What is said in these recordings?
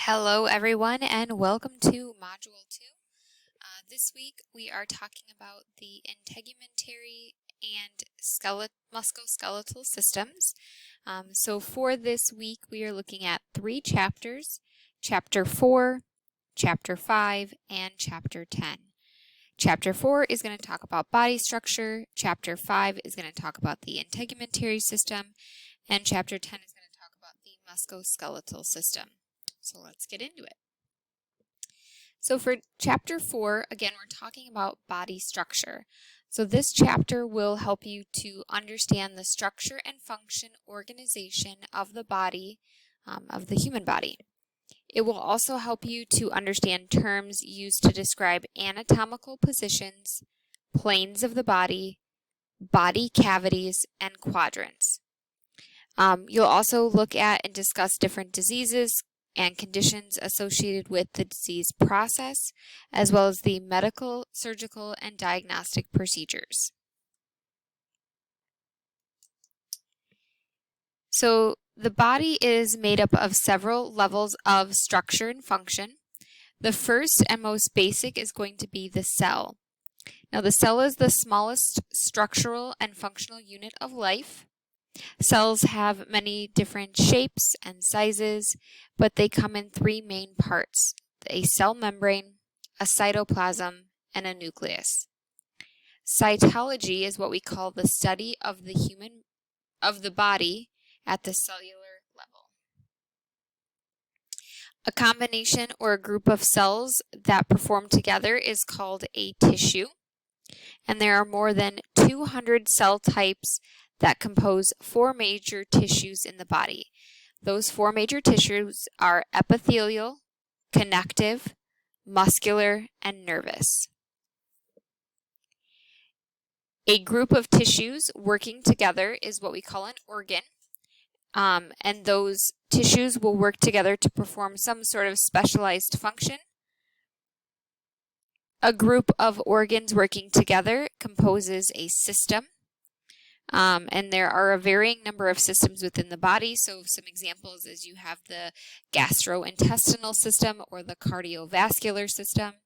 Hello everyone and welcome to Module 2. This week we are talking about the integumentary and musculoskeletal systems. So for this week we are looking at 3 chapters, Chapter 4, Chapter 5, and Chapter 10. Chapter 4 is going to talk about body structure, Chapter 5 is going to talk about the integumentary system, and Chapter 10 is going to talk about the musculoskeletal system. So let's get into it. So for Chapter 4, again, we're talking about body structure. So this chapter will help you to understand the structure and function organization of the body, of the human body. It will also help you to understand terms used to describe anatomical positions, planes of the body cavities, and quadrants. You'll also look at and discuss different diseases and conditions associated with the disease process, as well as the medical, surgical, and diagnostic procedures. So the body is made up of several levels of structure and function. The first and most basic is going to be the cell. Now the cell is the smallest structural and functional unit of life. Cells have many different shapes and sizes, but they come in 3 main parts: a cell membrane, a cytoplasm, and a nucleus. Cytology is what we call the study of the body at the cellular level. A combination or a group of cells that perform together is called a tissue, and there are more than 200 cell types that compose 4 major tissues in the body. Those 4 major tissues are epithelial, connective, muscular, and nervous. A group of tissues working together is what we call an organ, and those tissues will work together to perform some sort of specialized function. A group of organs working together composes a system. And there are a varying number of systems within the body. So some examples is you have the gastrointestinal system or the cardiovascular system.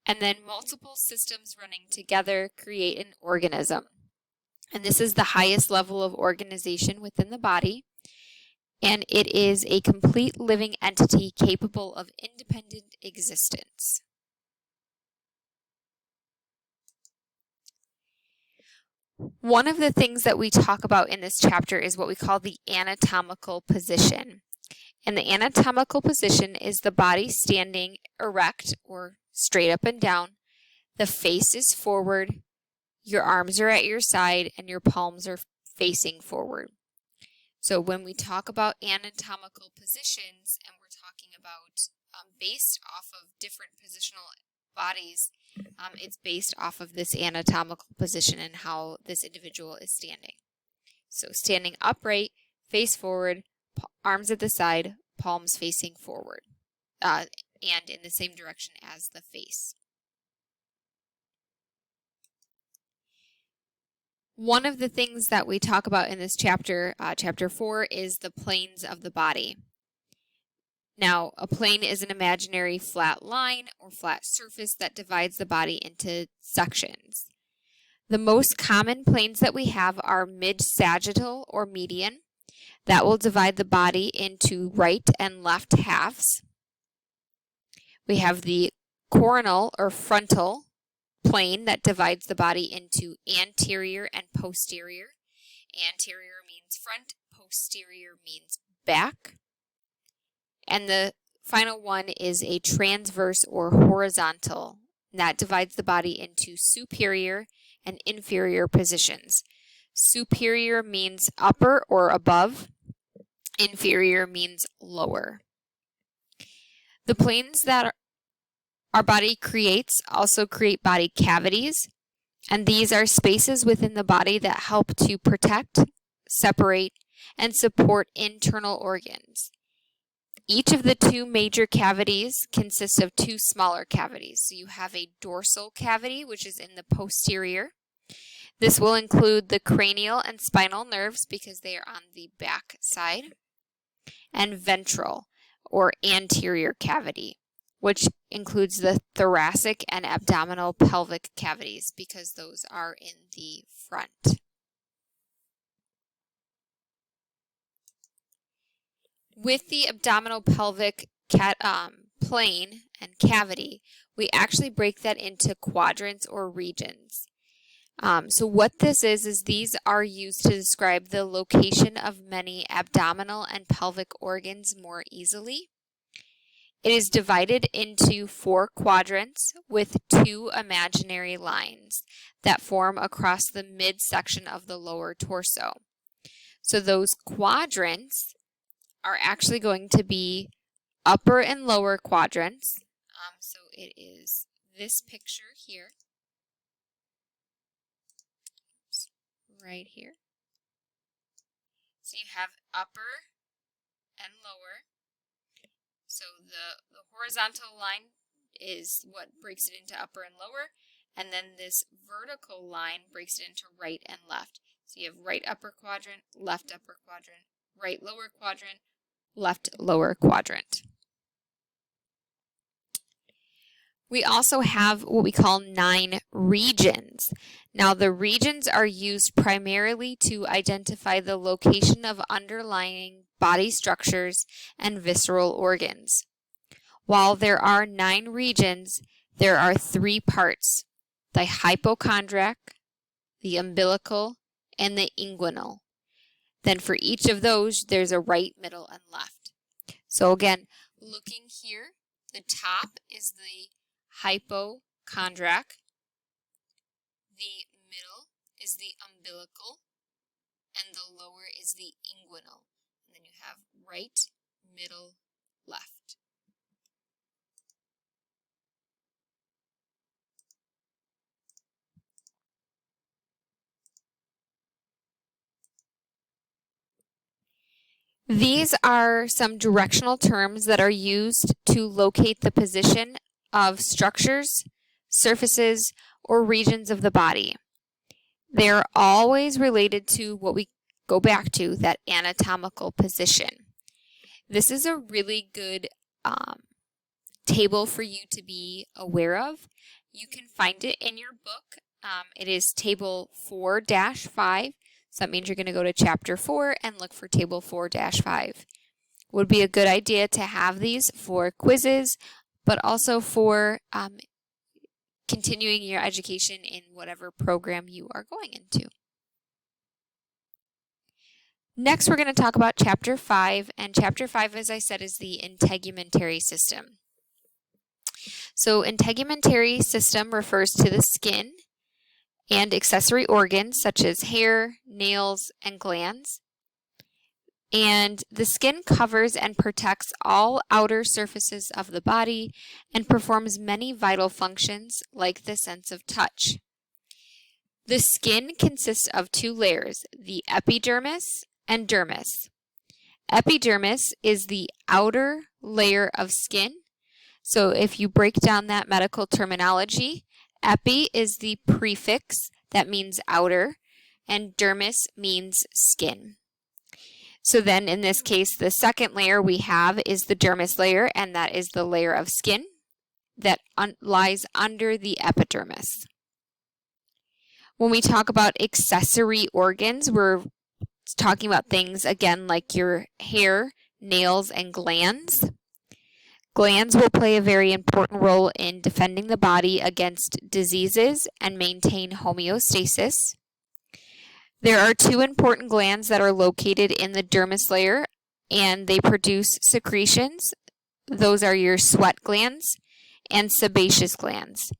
And then multiple systems running together create an organism. And this is the highest level of organization within the body. And it is a complete living entity capable of independent existence. One of the things that we talk about in this chapter is what we call the anatomical position. And the anatomical position is the body standing erect or straight up and down. The face is forward, your arms are at your side, and your palms are facing forward. So when we talk about anatomical positions, and we're talking about based off of different positional bodies, it's based off of this anatomical position and how this individual is standing. So standing upright, face forward, arms at the side, palms facing forward, and in the same direction as the face. One of the things that we talk about in this chapter, Chapter 4, is the planes of the body. Now, a plane is an imaginary flat line or flat surface that divides the body into sections. The most common planes that we have are mid-sagittal or median. That will divide the body into right and left halves. We have the coronal or frontal plane that divides the body into anterior and posterior. Anterior means front, posterior means back. And the final one is a transverse or horizontal. That divides the body into superior and inferior positions. Superior means upper or above. Inferior means lower. The planes that our body creates also create body cavities. And these are spaces within the body that help to protect, separate, and support internal organs. Each of the 2 major cavities consists of 2 smaller cavities. So you have a dorsal cavity, which is in the posterior. This will include the cranial and spinal nerves because they are on the back side. And ventral, or anterior cavity, which includes the thoracic and abdominal pelvic cavities because those are in the front. With the abdominal pelvic plane and cavity, we actually break that into quadrants or regions. So what this is these are used to describe the location of many abdominal and pelvic organs more easily. It is divided into 4 quadrants with 2 imaginary lines that form across the midsection of the lower torso. So those quadrants are actually going to be upper and lower quadrants. So it is this picture here, right here. So you have upper and lower. So the horizontal line is what breaks it into upper and lower, and then this vertical line breaks it into right and left. So you have right upper quadrant, left upper quadrant, right lower quadrant, left lower quadrant. We also have what we call 9 regions. Now the regions are used primarily to identify the location of underlying body structures and visceral organs. While there are 9 regions, there are 3 parts: the hypochondriac, the umbilical, and the inguinal. Then for each of those, there's a right, middle, and left. So again, looking here, the top is the hypochondriac, the middle is the umbilical, and the lower is the inguinal. And then you have right, middle, left. These are some directional terms that are used to locate the position of structures, surfaces, or regions of the body. They're always related to what we go back to, that anatomical position. This is a really good table for you to be aware of. You can find it in your book. It is table 4-5. So that means you're going to go to chapter 4 and look for table 4-5. Would be a good idea to have these for quizzes, but also for continuing your education in whatever program you are going into. Next, we're going to talk about chapter 5, and chapter 5, as I said, is the integumentary system. So integumentary system refers to the skin and accessory organs such as hair, nails, and glands. And the skin covers and protects all outer surfaces of the body and performs many vital functions like the sense of touch. The skin consists of 2 layers, the epidermis and dermis. Epidermis is the outer layer of skin. So if you break down that medical terminology, epi is the prefix that means outer, and dermis means skin. So then in this case, the second layer we have is the dermis layer, and that is the layer of skin that lies under the epidermis. When we talk about accessory organs, we're talking about things, again, like your hair, nails, and glands. Glands will play a very important role in defending the body against diseases and maintain homeostasis. There are 2 important glands that are located in the dermis layer, and they produce secretions. Those are your sweat glands and sebaceous glands.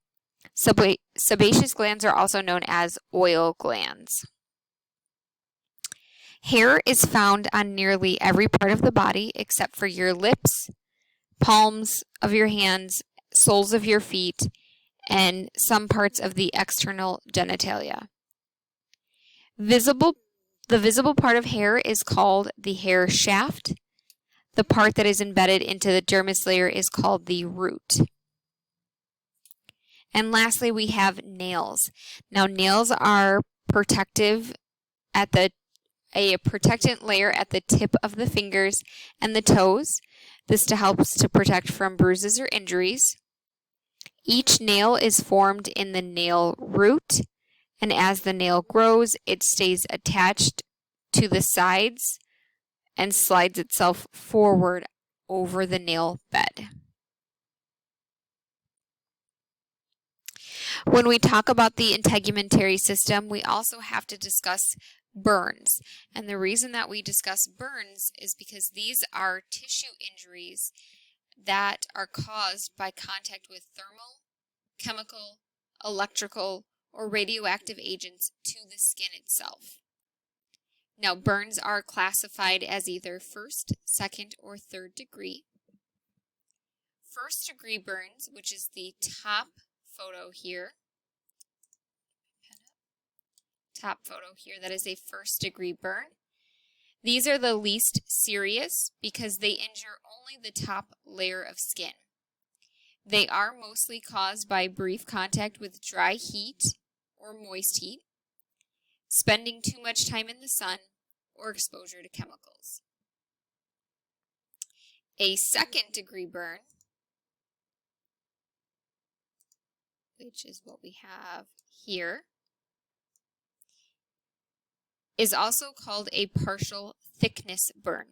Sebaceous glands are also known as oil glands. Hair is found on nearly every part of the body except for your lips, palms of your hands, soles of your feet, and some parts of the external genitalia. The visible part of hair is called the hair shaft. The part that is embedded into the dermis layer is called the root. And lastly, we have nails. Now, nails are protective a protectant layer at the tip of the fingers and the toes. This helps to protect from bruises or injuries. Each nail is formed in the nail root, and as the nail grows, it stays attached to the sides and slides itself forward over the nail bed. When we talk about the integumentary system, we also have to discuss burns. And the reason that we discuss burns is because these are tissue injuries that are caused by contact with thermal, chemical, electrical, or radioactive agents to the skin itself. Now, burns are classified as either first, second, or third degree. First degree burns, which is the top photo here, that is a first degree burn. These are the least serious because they injure only the top layer of skin. They are mostly caused by brief contact with dry heat or moist heat, spending too much time in the sun, or exposure to chemicals. A second degree burn, which is what we have here, is also called a partial thickness burn.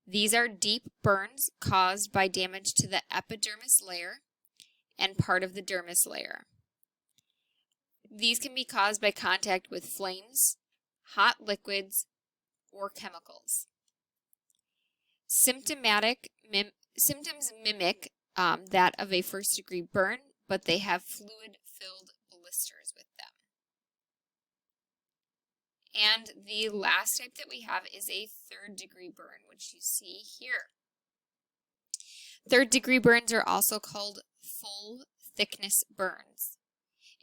These are deep burns caused by damage to the epidermis layer and part of the dermis layer. These can be caused by contact with flames, hot liquids, or chemicals. Symptoms mimic that of a first degree burn, but they have fluid-filled blisters with them. And the last type that we have is a third degree burn, which you see here. Third degree burns are also called full thickness burns.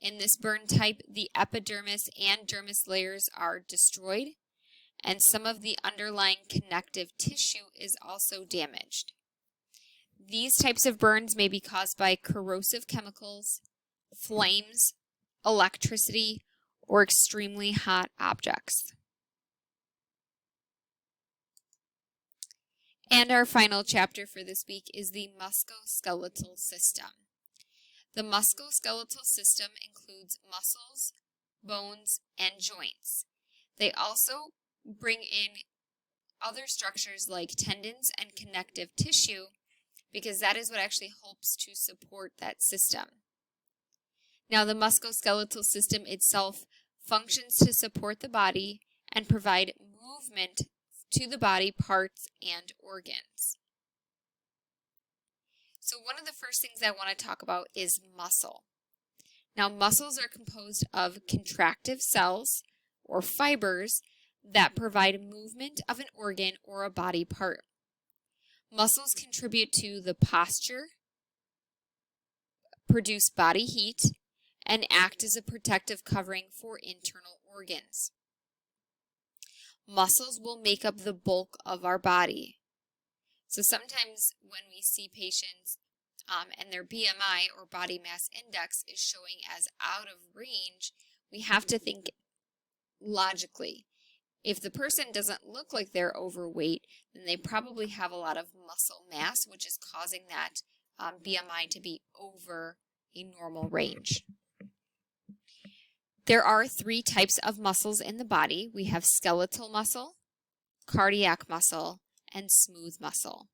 In this burn type, the epidermis and dermis layers are destroyed, and some of the underlying connective tissue is also damaged. These types of burns may be caused by corrosive chemicals, flames, electricity, or extremely hot objects. And our final chapter for this week is the musculoskeletal system. The musculoskeletal system includes muscles, bones, and joints. They also bring in other structures like tendons and connective tissue because that is what actually helps to support that system. Now, the musculoskeletal system itself functions to support the body and provide movement to the body parts and organs. So one of the first things I want to talk about is muscle. Now, muscles are composed of contractive cells or fibers that provide movement of an organ or a body part. Muscles contribute to the posture, produce body heat, and act as a protective covering for internal organs. Muscles will make up the bulk of our body. So sometimes when we see patients and their BMI or body mass index is showing as out of range, we have to think logically. If the person doesn't look like they're overweight, then they probably have a lot of muscle mass, which is causing that BMI to be over a normal range. There are three types of muscles in the body. We have skeletal muscle, cardiac muscle, and smooth muscle.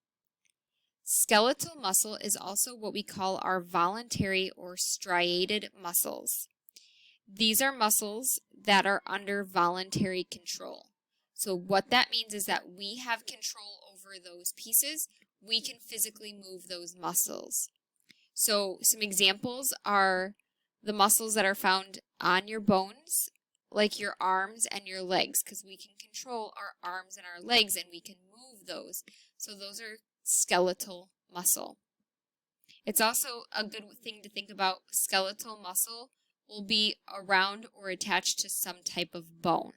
Skeletal muscle is also what we call our voluntary or striated muscles. These are muscles that are under voluntary control. So what that means is that we have control over those pieces. We can physically move those muscles. So some examples are the muscles that are found on your bones, like your arms and your legs, because we can control our arms and our legs and we can move those. So those are skeletal muscle. It's also a good thing to think about. Skeletal muscle will be around or attached to some type of bone.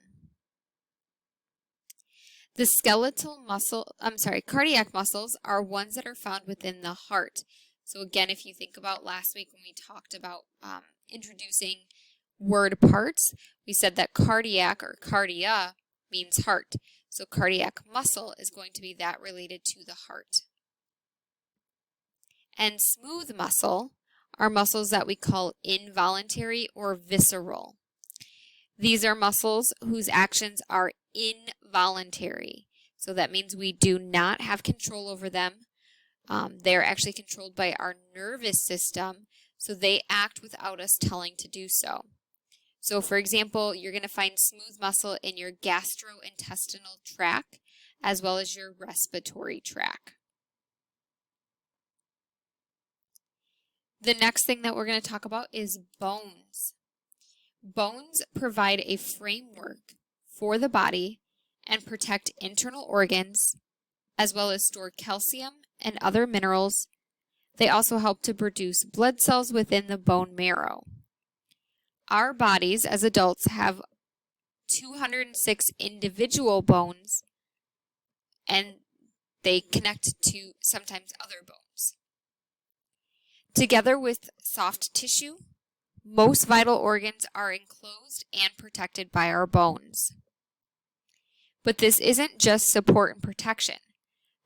The cardiac muscles are ones that are found within the heart. So again, if you think about last week when we talked about introducing word parts, we said that cardiac or cardia means heart. So cardiac muscle is going to be that related to the heart. and smooth muscle are muscles that we call involuntary or visceral. These are muscles whose actions are involuntary. So that means we do not have control over them. They're actually controlled by our nervous system, so they act without us telling to do so. So for example, you're going to find smooth muscle in your gastrointestinal tract as well as your respiratory tract. The next thing that we're going to talk about is bones. Bones provide a framework for the body and protect internal organs, as well as store calcium and other minerals. They also help to produce blood cells within the bone marrow. Our bodies as adults have 206 individual bones, and they connect to sometimes other bones. Together with soft tissue, most vital organs are enclosed and protected by our bones. But this isn't just support and protection.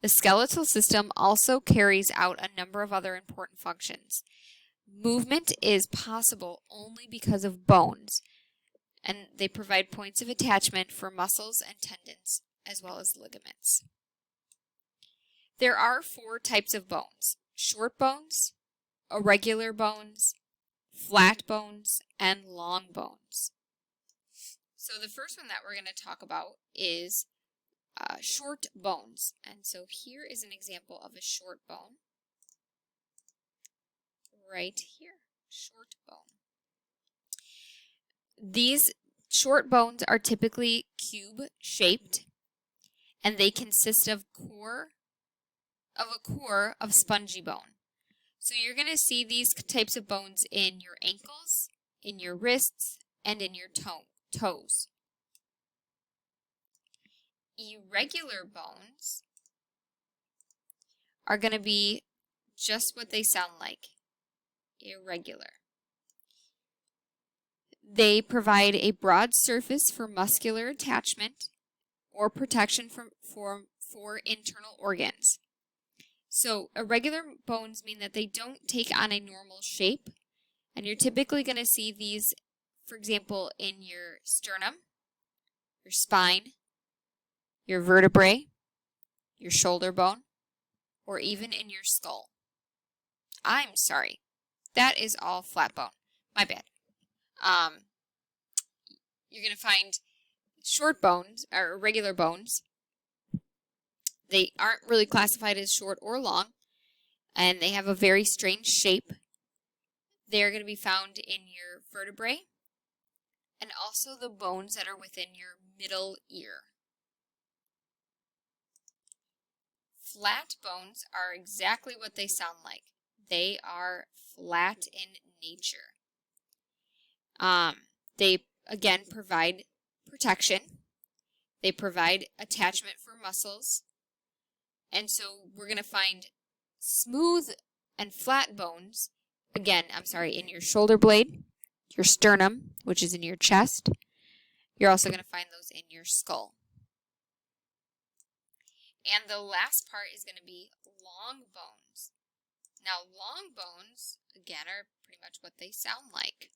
The skeletal system also carries out a number of other important functions. Movement is possible only because of bones, and they provide points of attachment for muscles and tendons, as well as ligaments. There are 4 types of bones: short bones, irregular bones, flat bones, and long bones. So the first one that we're going to talk about is short bones. And so here is an example of a short bone. Right here, short bone. These short bones are typically cube-shaped, and they consist of a core of spongy bone. So you're going to see these types of bones in your ankles, in your wrists, and in your toes. Irregular bones are going to be just what they sound like, irregular. They provide a broad surface for muscular attachment or protection for internal organs. So irregular bones mean that they don't take on a normal shape, and you're typically going to see these, for example, in your sternum, your spine, your vertebrae, your shoulder bone, or even in your skull. I'm sorry, that is all flat bone. My bad. You're going to find short bones, or irregular bones. They aren't really classified as short or long, and they have a very strange shape. They're going to be found in your vertebrae and also the bones that are within your middle ear. Flat bones are exactly what they sound like. They are flat in nature. They, again, provide protection. They provide attachment for muscles. And so we're going to find smooth and flat bones, again, in your shoulder blade, your sternum, which is in your chest. You're also going to find those in your skull. And the last part is going to be long bones. Now, long bones, again, are pretty much what they sound like.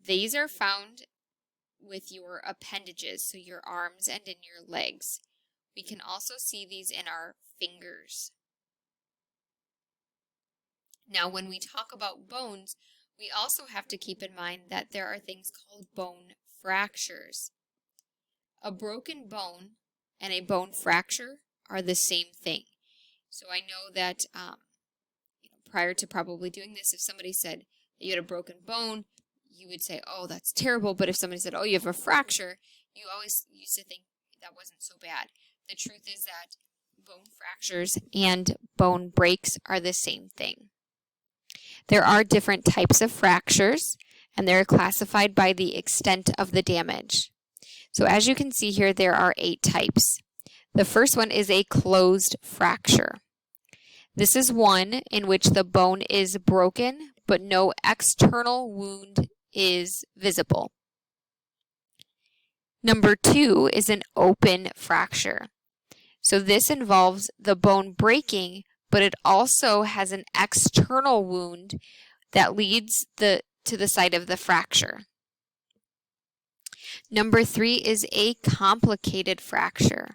These are found with your appendages, so your arms and in your legs. We can also see these in our fingers. Now, when we talk about bones, we also have to keep in mind that there are things called bone fractures. A broken bone and a bone fracture are the same thing. So I know that prior to probably doing this, if somebody said that you had a broken bone, you would say, oh, that's terrible. But if somebody said, oh, you have a fracture, you always used to think that wasn't so bad. The truth is that bone fractures and bone breaks are the same thing. There are different types of fractures, and they're classified by the extent of the damage. So as you can see here, there are 8 types. The first one is a closed fracture. This is one in which the bone is broken, but no external wound is visible. Number 2 is an open fracture. So this involves the bone breaking, but it also has an external wound that leads to the site of the fracture. Number 3 is a complicated fracture.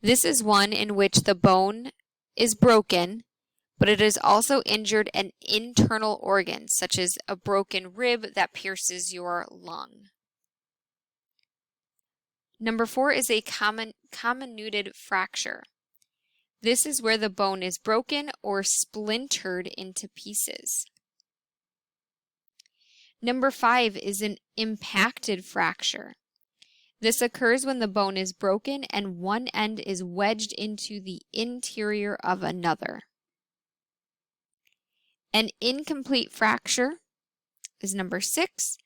This is one in which the bone is broken, but it has also injured an internal organ, such as a broken rib that pierces your lung. Number 4 is a comminuted fracture. This is where the bone is broken or splintered into pieces. Number 5 is an impacted fracture. This occurs when the bone is broken and one end is wedged into the interior of another. An incomplete fracture is number 6.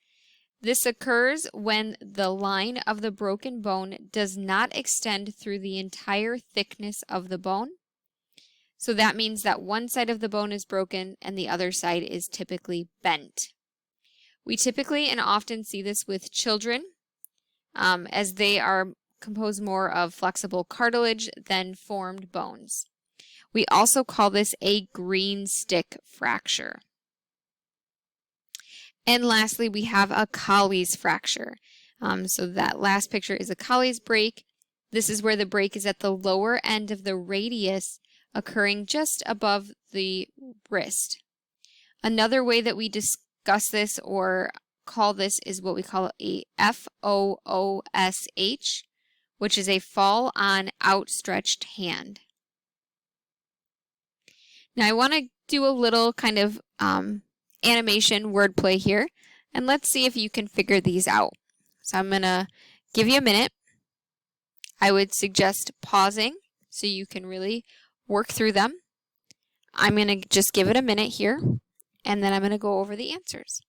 This occurs when the line of the broken bone does not extend through the entire thickness of the bone. So that means that one side of the bone is broken and the other side is typically bent. We typically and often see this with children as they are composed more of flexible cartilage than formed bones. We also call this a green stick fracture. And lastly, we have a Colles fracture. So that last picture is a Colles break. This is where the break is at the lower end of the radius, occurring just above the wrist. Another way that we discuss this or call this is what we call a FOOSH, which is a fall on outstretched hand. Now I want to do a little kind of animation wordplay here, and let's see if you can figure these out. So I'm going to give you a minute. I would suggest pausing so you can really work through them. I'm going to just give it a minute here, and then I'm going to go over the answers.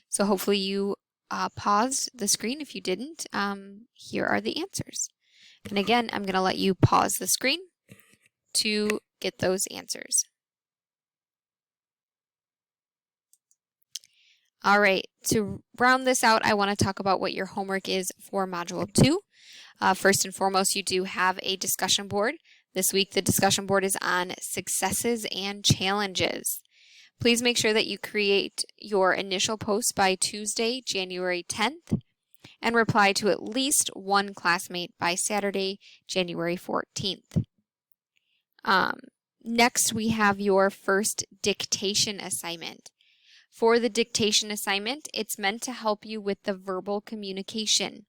So hopefully you paused the screen. If you didn't, here are the answers. And again, I'm going to let you pause the screen to get those answers. All right, to round this out, I want to talk about what your homework is for Module 2. First and foremost, you do have a discussion board. This week, the discussion board is on successes and challenges. Please make sure that you create your initial post by Tuesday, January 10th, and reply to at least one classmate by Saturday, January 14th. Next, we have your first dictation assignment. For the dictation assignment, it's meant to help you with the verbal communication.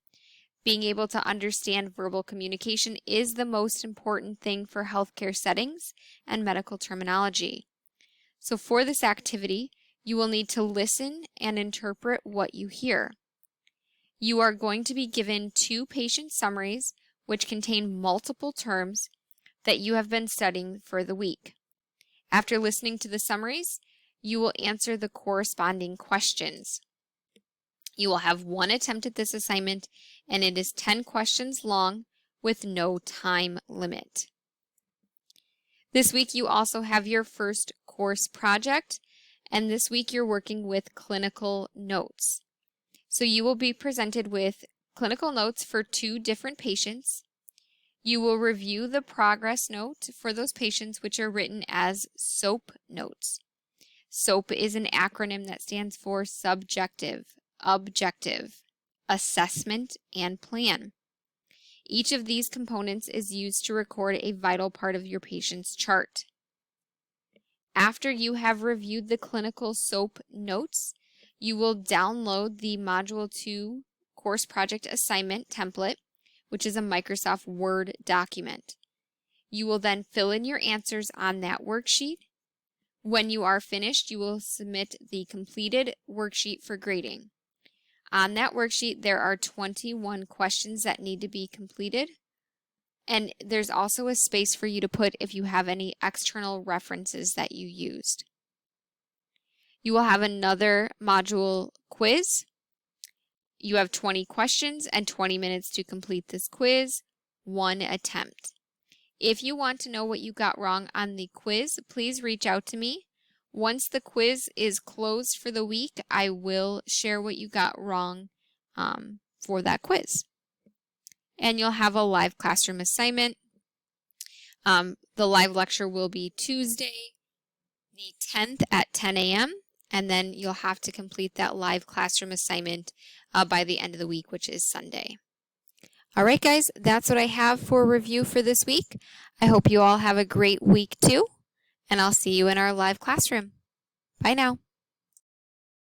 Being able to understand verbal communication is the most important thing for healthcare settings and medical terminology. So for this activity, you will need to listen and interpret what you hear. You are going to be given 2 patient summaries which contain multiple terms that you have been studying for the week. After listening to the summaries, you will answer the corresponding questions. You will have 1 attempt at this assignment, and it is 10 questions long with no time limit. This week you also have your first course project, and this week you're working with clinical notes. So you will be presented with clinical notes for 2 different patients. You will review the progress note for those patients, which are written as SOAP notes. SOAP is an acronym that stands for subjective, objective, assessment, and plan. Each of these components is used to record a vital part of your patient's chart. After you have reviewed the clinical SOAP notes, you will download the Module 2 course project assignment template, which is a Microsoft Word document. You will then fill in your answers on that worksheet. When you are finished, you will submit the completed worksheet for grading. On that worksheet, there are 21 questions that need to be completed, and there's also a space for you to put if you have any external references that you used. You will have another module quiz. You have 20 questions and 20 minutes to complete this quiz, 1 attempt. If you want to know what you got wrong on the quiz, please reach out to me. Once the quiz is closed for the week, I will share what you got wrong for that quiz. And you'll have a live classroom assignment. The live lecture will be Tuesday, the 10th at 10 a.m. And then you'll have to complete that live classroom assignment by the end of the week, which is Sunday. All right, guys, that's what I have for review for this week. I hope you all have a great week too, and I'll see you in our live classroom. Bye now.